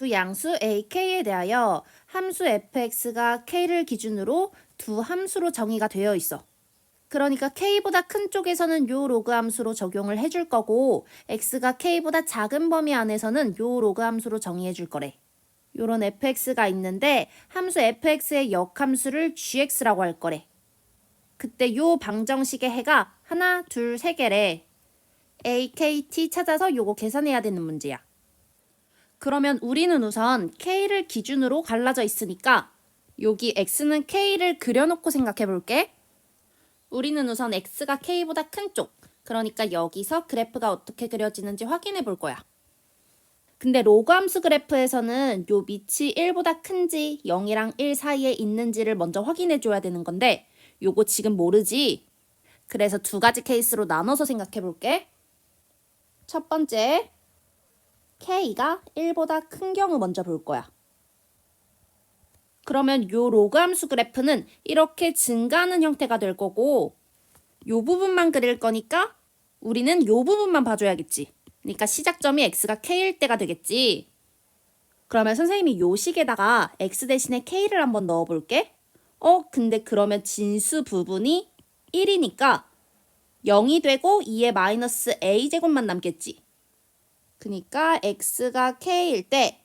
두 양수 a, k에 대하여 함수 fx가 k를 기준으로 두 함수로 정의가 되어 있어. 그러니까 k보다 큰 쪽에서는 요 로그 함수로 적용을 해줄 거고 x가 k보다 작은 범위 안에서는 요 로그 함수로 정의해 줄 거래. 요런 fx가 있는데 함수 fx의 역함수를 gx라고 할 거래. 그때 요 방정식의 해가 하나, 둘, 세 개래. a, k, t 찾아서 요거 계산해야 되는 문제야. 그러면 우리는 우선 k를 기준으로 갈라져 있으니까 여기 x는 k를 그려놓고 생각해 볼게. 우리는 우선 x가 k보다 큰 쪽, 그러니까 여기서 그래프가 어떻게 그려지는지 확인해 볼 거야. 근데 로그 함수 그래프에서는 요 밑이 1보다 큰지 0이랑 1 사이에 있는지를 먼저 확인해 줘야 되는 건데 요거 지금 모르지? 그래서 두 가지 케이스로 나눠서 생각해 볼게. 첫 번째, k가 1보다 큰 경우 먼저 볼 거야. 그러면 요 로그 함수 그래프는 이렇게 증가하는 형태가 될 거고 요 부분만 그릴 거니까 우리는 요 부분만 봐줘야겠지. 그러니까 시작점이 x가 k일 때가 되겠지. 그러면 선생님이 요 식에다가 x 대신에 k를 한번 넣어볼게. 근데 그러면 진수 부분이 1이니까 0이 되고 2의 마이너스 a제곱만 남겠지. 그러니까 x가 k일 때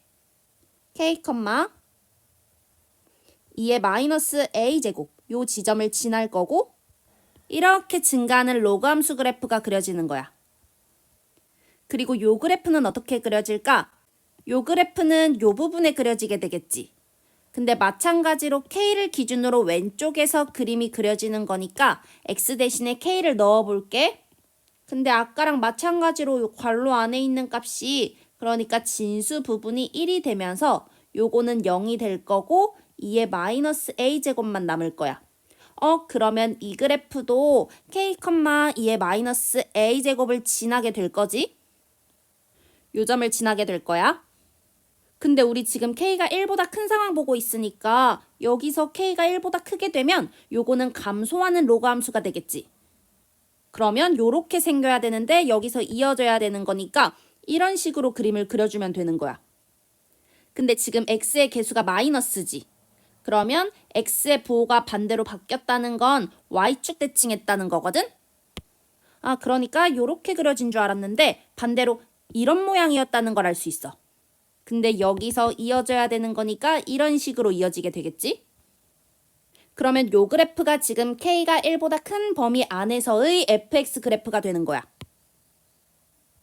k, 2의 마이너스 a제곱 요 지점을 지날 거고 이렇게 증가하는 로그 함수 그래프가 그려지는 거야. 그리고 요 그래프는 어떻게 그려질까? 요 그래프는 요 부분에 그려지게 되겠지. 근데 마찬가지로 k를 기준으로 왼쪽에서 그림이 그려지는 거니까 x 대신에 k를 넣어볼게. 근데 아까랑 마찬가지로 요 괄호 안에 있는 값이 그러니까 진수 부분이 1이 되면서 요거는 0이 될 거고 2의 마이너스 a제곱만 남을 거야. 그러면 이 그래프도 k, 2의 마이너스 a제곱을 지나게 될 거지? 요 점을 지나게 될 거야. 근데 우리 지금 k가 1보다 큰 상황 보고 있으니까 여기서 k가 1보다 크게 되면 요거는 감소하는 로그 함수가 되겠지. 그러면 요렇게 생겨야 되는데 여기서 이어져야 되는 거니까 이런 식으로 그림을 그려주면 되는 거야. 근데 지금 x의 개수가 마이너스지. 그러면 x의 부호가 반대로 바뀌었다는 건 y축 대칭했다는 거거든? 그러니까 요렇게 그려진 줄 알았는데 반대로 이런 모양이었다는 걸 알 수 있어. 근데 여기서 이어져야 되는 거니까 이런 식으로 이어지게 되겠지? 그러면 요 그래프가 지금 k가 1보다 큰 범위 안에서의 fx 그래프가 되는 거야.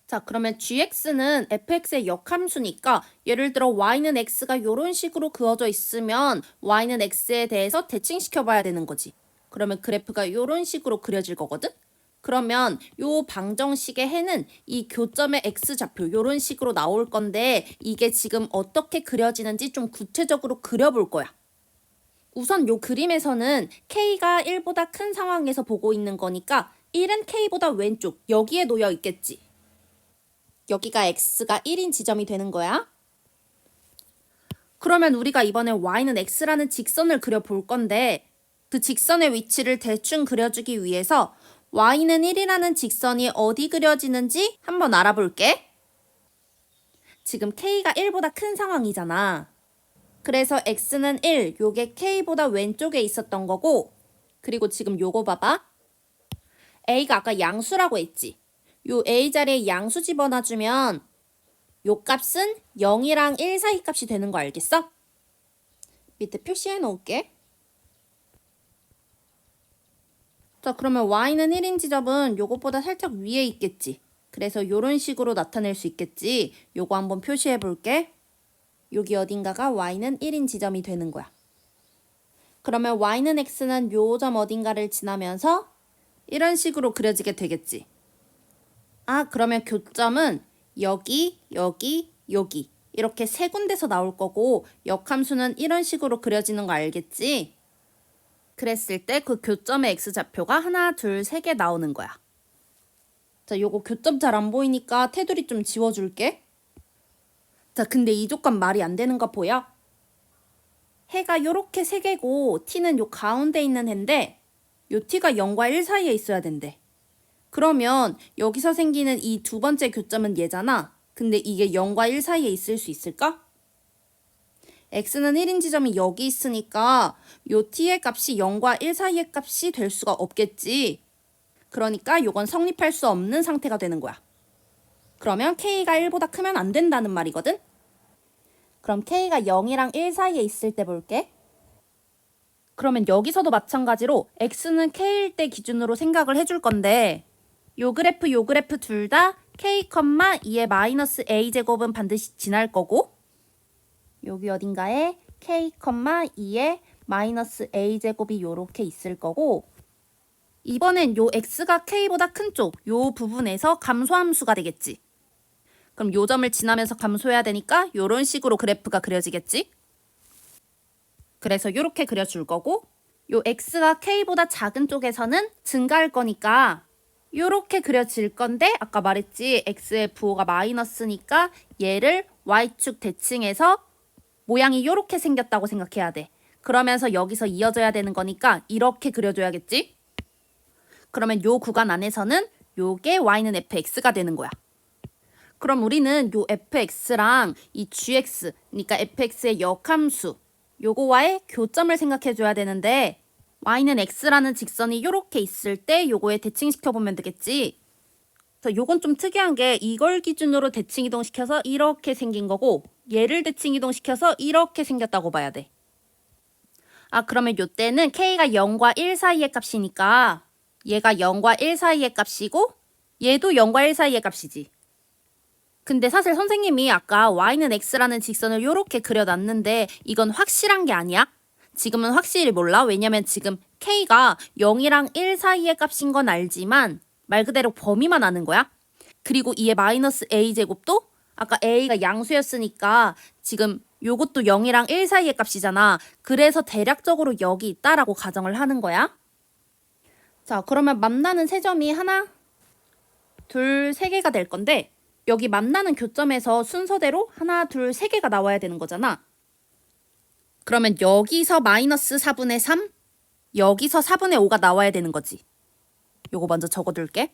자, 그러면 gx는 fx의 역함수니까 예를 들어 y는 x가 이런 식으로 그어져 있으면 y는 x에 대해서 대칭시켜 봐야 되는 거지. 그러면 그래프가 이런 식으로 그려질 거거든? 그러면 요 방정식의 해는 이 교점의 x좌표 이런 식으로 나올 건데 이게 지금 어떻게 그려지는지 좀 구체적으로 그려볼 거야. 우선 요 그림에서는 k가 1보다 큰 상황에서 보고 있는 거니까 1은 k보다 왼쪽 여기에 놓여 있겠지. 여기가 x가 1인 지점이 되는 거야. 그러면 우리가 이번에 y는 x라는 직선을 그려볼 건데 그 직선의 위치를 대충 그려주기 위해서 y는 1이라는 직선이 어디 그려지는지 한번 알아볼게. 지금 k가 1보다 큰 상황이잖아. 그래서 x는 1, 요게 k보다 왼쪽에 있었던 거고 그리고 지금 요거 봐봐. a가 아까 양수라고 했지. 요 a 자리에 양수 집어넣어주면 요 값은 0이랑 1 사이 값이 되는 거 알겠어? 밑에 표시해 놓을게. 자, 그러면 y는 1인 지점은 요것보다 살짝 위에 있겠지. 그래서 요런 식으로 나타낼 수 있겠지. 요거 한번 표시해 볼게. 여기 어딘가가 y는 1인 지점이 되는 거야. 그러면 y는 x는 요 점 어딘가를 지나면서 이런 식으로 그려지게 되겠지. 그러면 교점은 여기, 여기, 여기 이렇게 세 군데서 나올 거고 역함수는 이런 식으로 그려지는 거 알겠지? 그랬을 때 그 교점의 x좌표가 하나, 둘, 세 개 나오는 거야. 자, 요거 교점 잘 안 보이니까 테두리 좀 지워줄게. 자, 근데 이 조건 말이 안 되는 거 보여? 해가 요렇게 세 개고 t는 요 가운데 있는 해인데 요 t가 0과 1 사이에 있어야 된대. 그러면 여기서 생기는 이 두 번째 교점은 얘잖아. 근데 이게 0과 1 사이에 있을 수 있을까? x는 1인 지점이 여기 있으니까 요 t의 값이 0과 1 사이의 값이 될 수가 없겠지. 그러니까 요건 성립할 수 없는 상태가 되는 거야. 그러면 k가 1보다 크면 안 된다는 말이거든? 그럼 k가 0이랑 1 사이에 있을 때 볼게. 그러면 여기서도 마찬가지로 x는 k일 때 기준으로 생각을 해줄 건데 요 그래프 둘 다 k, 2의 마이너스 a제곱은 반드시 지날 거고 여기 어딘가에 k, 2의 마이너스 a제곱이 요렇게 있을 거고 이번엔 요 x가 k보다 큰 쪽 요 부분에서 감소함수가 되겠지. 그럼 요 점을 지나면서 감소해야 되니까 요런 식으로 그래프가 그려지겠지. 그래서 요렇게 그려줄 거고 요 x가 k보다 작은 쪽에서는 증가할 거니까 요렇게 그려질 건데 아까 말했지 x의 부호가 마이너스니까 얘를 y축 대칭해서 모양이 요렇게 생겼다고 생각해야 돼. 그러면서 여기서 이어져야 되는 거니까 이렇게 그려줘야겠지. 그러면 요 구간 안에서는 요게 y는 fx가 되는 거야. 그럼 우리는 요 fx랑 이 gx, 그러니까 fx의 역함수 요거와의 교점을 생각해줘야 되는데 y는 x라는 직선이 요렇게 있을 때 요거에 대칭시켜보면 되겠지. 그래서 요건 좀 특이한 게 이걸 기준으로 대칭 이동시켜서 이렇게 생긴 거고 얘를 대칭 이동시켜서 이렇게 생겼다고 봐야 돼. 그러면 요때는 k가 0과 1 사이의 값이니까 얘가 0과 1 사이의 값이고 얘도 0과 1 사이의 값이지. 근데 사실 선생님이 아까 y는 x라는 직선을 요렇게 그려놨는데 이건 확실한 게 아니야. 지금은 확실히 몰라. 왜냐면 지금 k가 0이랑 1 사이의 값인 건 알지만 말 그대로 범위만 아는 거야. 그리고 이의 마이너스 a제곱도 아까 a가 양수였으니까 지금 요것도 0이랑 1 사이의 값이잖아. 그래서 대략적으로 여기 있다라고 가정을 하는 거야. 자, 그러면 만나는 세 점이 하나, 둘, 세 개가 될 건데 여기 만나는 교점에서 순서대로 하나, 둘, 세 개가 나와야 되는 거잖아. 그러면 여기서 마이너스 4분의 3, 여기서 4분의 5가 나와야 되는 거지. 요거 먼저 적어둘게.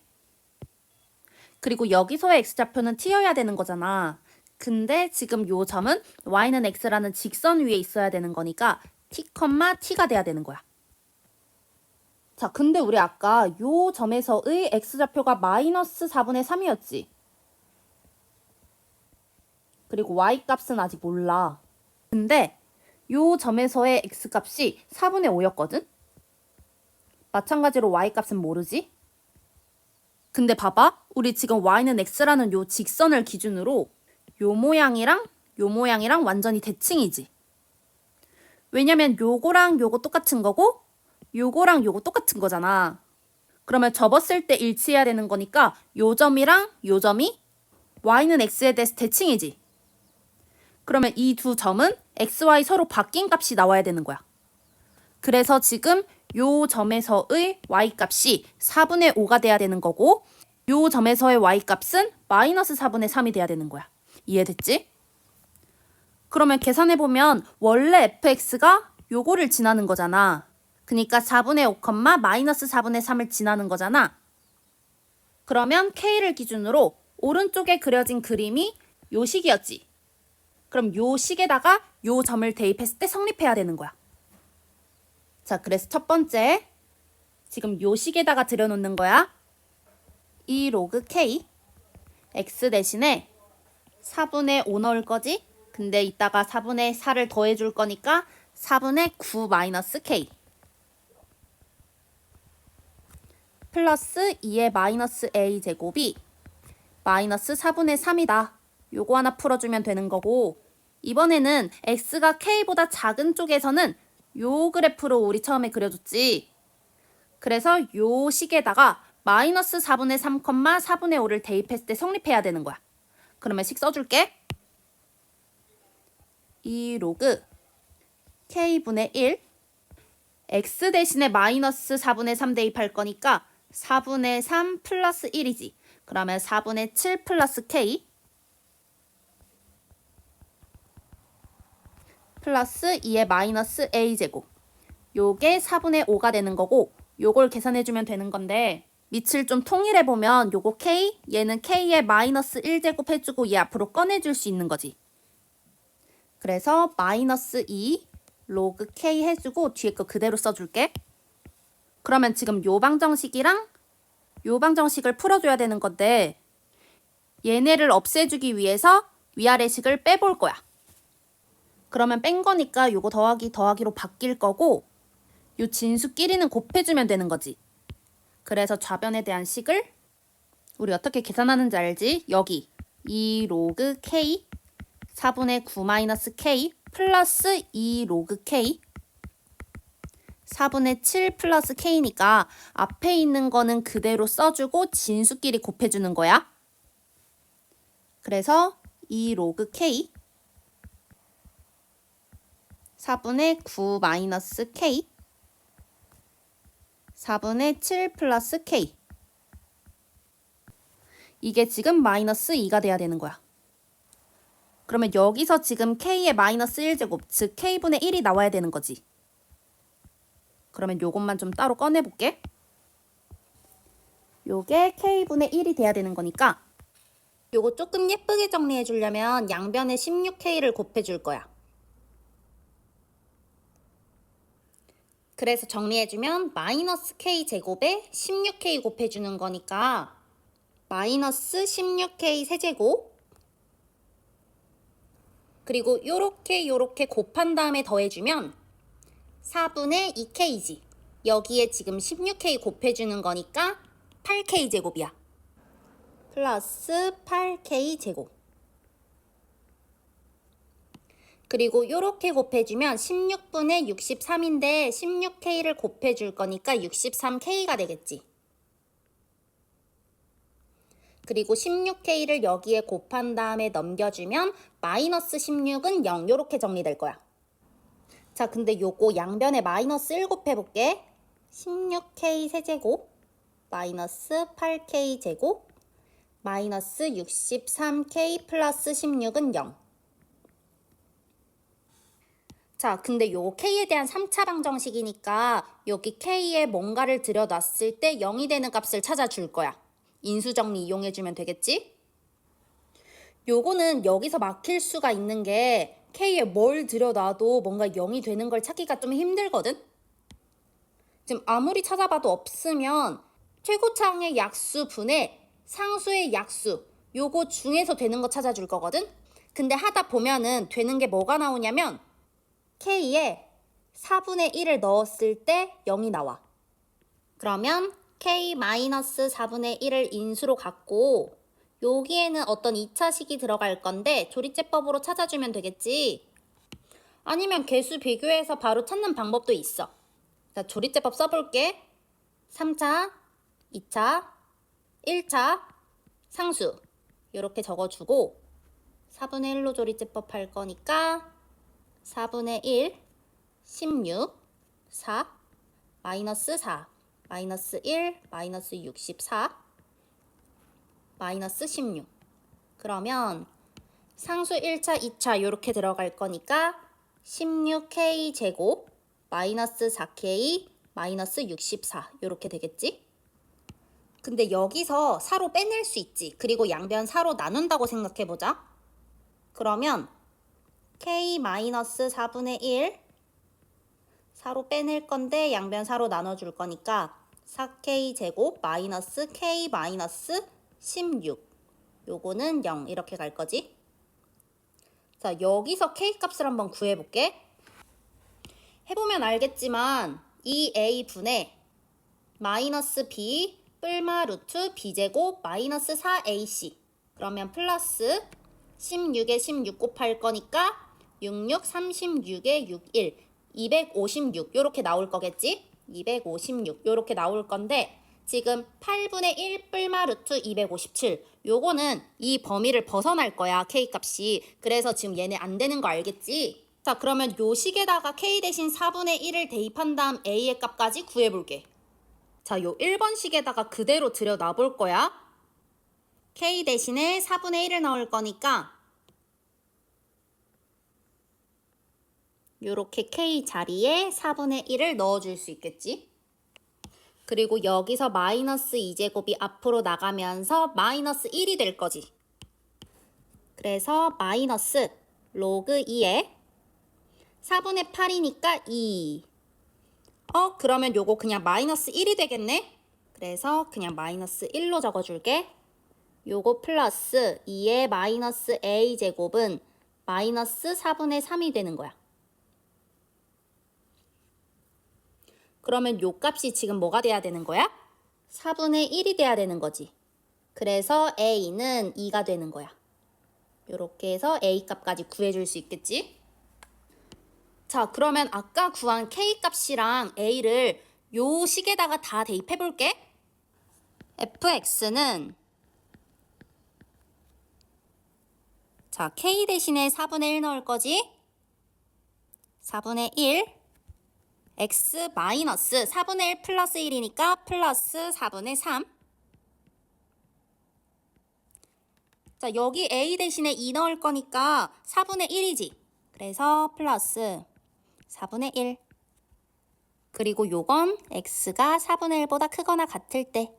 그리고 여기서의 x좌표는 t여야 되는 거잖아. 근데 지금 요 점은 y는 x라는 직선 위에 있어야 되는 거니까 t, t가 돼야 되는 거야. 자, 근데 우리 아까 요 점에서의 x좌표가 마이너스 4분의 3이었지. 그리고 y값은 아직 몰라. 근데 요 점에서의 x값이 4분의 5였거든? 마찬가지로 y값은 모르지? 근데 봐봐. 우리 지금 y는 x라는 요 직선을 기준으로 요 모양이랑 요 모양이랑 완전히 대칭이지. 왜냐면 요거랑 요거 똑같은 거고 요거랑 요거 똑같은 거잖아. 그러면 접었을 때 일치해야 되는 거니까 요 점이랑 요 점이 y는 x에 대해서 대칭이지. 그러면 이 두 점은 x, y 서로 바뀐 값이 나와야 되는 거야. 그래서 지금 요 점에서의 y값이 4분의 5가 돼야 되는 거고 요 점에서의 y값은 마이너스 4분의 3이 돼야 되는 거야. 이해됐지? 그러면 계산해보면 원래 fx가 요거를 지나는 거잖아. 그러니까 4분의 5, 마이너스 4분의 3을 지나는 거잖아. 그러면 k를 기준으로 오른쪽에 그려진 그림이 요 식이었지. 그럼 요 식에다가 요 점을 대입했을 때 성립해야 되는 거야. 자, 그래서 첫 번째, 지금 요 식에다가 들여놓는 거야. 이 로그 k, x 대신에 4분의 5 넣을 거지? 근데 이따가 4분의 4를 더해줄 거니까 4분의 9 마이너스 k 플러스 2의 마이너스 a 제곱이 마이너스 4분의 3이다. 요거 하나 풀어주면 되는 거고 이번에는 x가 k보다 작은 쪽에서는 요 그래프로 우리 처음에 그려줬지. 그래서 요 식에다가 마이너스 4분의 3, 4분의 5를 대입했을 때 성립해야 되는 거야. 그러면 식 써줄게. 이 로그 k분의 1 x 대신에 마이너스 4분의 3 대입할 거니까 4분의 3 플러스 1이지. 그러면 4분의 7 플러스 k 플러스 2의 마이너스 a제곱. 요게 4분의 5가 되는 거고 요걸 계산해주면 되는 건데 밑을 좀 통일해보면 요거 k, 얘는 k의 마이너스 1제곱 해주고 얘 앞으로 꺼내줄 수 있는 거지. 그래서 마이너스 2 로그 K 해주고 뒤에 거 그대로 써줄게. 그러면 지금 요 방정식이랑 요 방정식을 풀어줘야 되는 건데 얘네를 없애주기 위해서 위아래식을 빼볼 거야. 그러면 뺀 거니까 요거 더하기 더하기로 바뀔 거고 요 진수끼리는 곱해주면 되는 거지. 그래서 좌변에 대한 식을 우리 어떻게 계산하는지 알지? 여기 2 로그 K 4분의 9 마이너스 K 플러스 2 로그 K 4분의 7 플러스 K니까 앞에 있는 거는 그대로 써주고 진수끼리 곱해주는 거야. 그래서 2 로그 K 4분의 9 마이너스 K 4분의 7 플러스 K 이게 지금 마이너스 2가 돼야 되는 거야. 그러면 여기서 지금 K의 마이너스 1제곱 즉 K분의 1이 나와야 되는 거지. 그러면 요것만 좀 따로 꺼내볼게. 요게 K분의 1이 돼야 되는 거니까 요거 조금 예쁘게 정리해 주려면 양변에 16K를 곱해줄 거야. 그래서 정리해주면 마이너스 K제곱에 16K 곱해주는 거니까 마이너스 16K 세제곱 그리고 요렇게 곱한 다음에 더해주면 4분의 2K지. 여기에 지금 16K 곱해주는 거니까 8K제곱이야. 플러스 8K제곱. 그리고 요렇게 곱해주면 16분의 63인데 16K를 곱해줄 거니까 63K가 되겠지. 그리고 16K를 여기에 곱한 다음에 넘겨주면 마이너스 16은 0 요렇게 정리될 거야. 자, 근데 요거 양변에 마이너스 1 곱해볼게. 16K 세제곱 마이너스 8K 제곱 마이너스 63K 플러스 16은 0. 자, 근데 요 K에 대한 3차 방정식이니까 여기 K에 뭔가를 들여놨을 때 0이 되는 값을 찾아줄 거야. 인수정리 이용해주면 되겠지? 요거는 여기서 막힐 수가 있는 게 K에 뭘 들여놔도 뭔가 0이 되는 걸 찾기가 좀 힘들거든? 지금 아무리 찾아봐도 없으면 최고차항의 약수 분의 상수의 약수 요거 중에서 되는 거 찾아줄 거거든? 근데 하다 보면은 되는 게 뭐가 나오냐면 K에 4분의 1을 넣었을 때 0이 나와. 그러면 K-4분의 1을 인수로 갖고 여기에는 어떤 2차식이 들어갈 건데 조리제법으로 찾아주면 되겠지. 아니면 개수 비교해서 바로 찾는 방법도 있어. 자, 조리제법 써볼게. 3차, 2차, 1차, 상수 이렇게 적어주고 4분의 1로 조리제법 할 거니까 4분의 1, 16, 4, 마이너스 4, 마이너스 1, 마이너스 64, 마이너스 16. 그러면 상수 1차, 2차 이렇게 들어갈 거니까 16K 제곱 마이너스 4K 마이너스 64 이렇게 되겠지? 근데 여기서 4로 빼낼 수 있지. 그리고 양변 4로 나눈다고 생각해보자. 그러면 K 마이너스 4분의 1 4로 빼낼 건데 양변 4로 나눠줄 거니까 4K 제곱 마이너스 K 마이너스 16 요거는 0 이렇게 갈 거지. 자, 여기서 K 값을 한번 구해볼게. 해보면 알겠지만 이 A분의 마이너스 B 뿔마 루트 B제곱 마이너스 4AC 그러면 플러스 16에 16 곱할 거니까 66, 36에 61, 256 요렇게 나올 거겠지? 256 요렇게 나올 건데 지금 8분의 1 뿔마 루트 257 요거는 이 범위를 벗어날 거야 K값이. 그래서 지금 얘네 안 되는 거 알겠지? 자, 그러면 요 식에다가 K 대신 4분의 1을 대입한 다음 A의 값까지 구해볼게. 자, 요 1번 식에다가 그대로 들여놔 볼 거야. K 대신에 4분의 1을 넣을 거니까 요렇게 K 자리에 4분의 1을 넣어줄 수 있겠지? 그리고 여기서 마이너스 2제곱이 앞으로 나가면서 마이너스 1이 될 거지. 그래서 마이너스 로그 2에 4분의 8이니까 2. 그러면 요거 그냥 마이너스 1이 되겠네? 그래서 그냥 마이너스 1로 적어줄게. 요거 플러스 2의 마이너스 a제곱은 마이너스 4분의 3이 되는 거야. 그러면 요 값이 지금 뭐가 돼야 되는 거야? 4분의 1이 돼야 되는 거지. 그래서 a는 2가 되는 거야. 요렇게 해서 a 값까지 구해줄 수 있겠지? 자, 그러면 아까 구한 k 값이랑 a를 요 식에다가 다 대입해 볼게. fx는 자, k 대신에 4분의 1 넣을 거지? 4분의 1 x 마이너스 4분의 1 플러스 1이니까 플러스 4분의 3. 자, 여기 a 대신에 2 넣을 거니까 4분의 1이지. 그래서 플러스 4분의 1. 그리고 요건 x가 4분의 1보다 크거나 같을 때.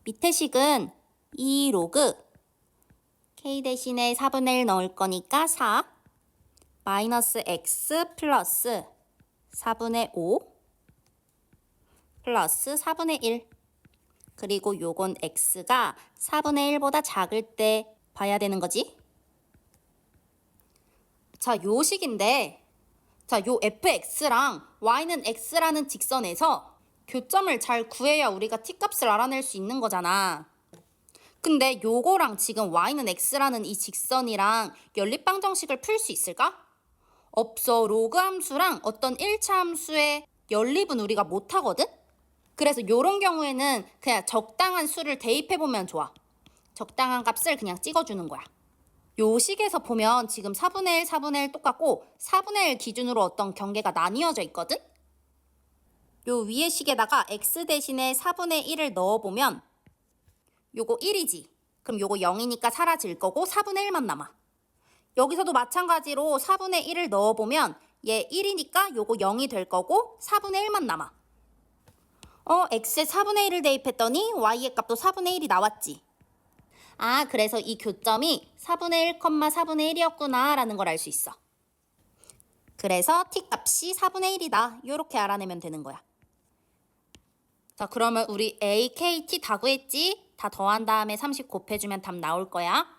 밑에 식은 2 로그 k 대신에 4분의 1 넣을 거니까 4 마이너스 x 플러스 4분의 5 플러스 4분의 1. 그리고 요건 x가 4분의 1보다 작을 때 봐야 되는 거지. 자, 요 식인데 자, 요 fx랑 y는 x라는 직선에서 교점을 잘 구해야 우리가 t값을 알아낼 수 있는 거잖아. 근데 요거랑 지금 y는 x라는 이 직선이랑 연립방정식을 풀 수 있을까? 없어. 로그 함수랑 어떤 1차 함수의 연립은 우리가 못하거든? 그래서 요런 경우에는 그냥 적당한 수를 대입해보면 좋아. 적당한 값을 그냥 찍어주는 거야. 요 식에서 보면 지금 4분의 1, 4분의 1 똑같고 4분의 1 기준으로 어떤 경계가 나뉘어져 있거든? 요 위에 식에다가 x 대신에 4분의 1을 넣어보면 요거 1이지. 그럼 요거 0이니까 사라질 거고 4분의 1만 남아. 여기서도 마찬가지로 4분의 1을 넣어보면 얘 1이니까 요거 0이 될 거고 4분의 1만 남아. x에 4분의 1을 대입했더니 y의 값도 4분의 1이 나왔지. 아, 그래서 이 교점이 4분의 1, 4분의 1이었구나 라는 걸 알 수 있어. 그래서 t값이 4분의 1이다. 요렇게 알아내면 되는 거야. 자, 그러면 우리 a, k, t 다 구했지? 다 더한 다음에 30 곱해주면 답 나올 거야.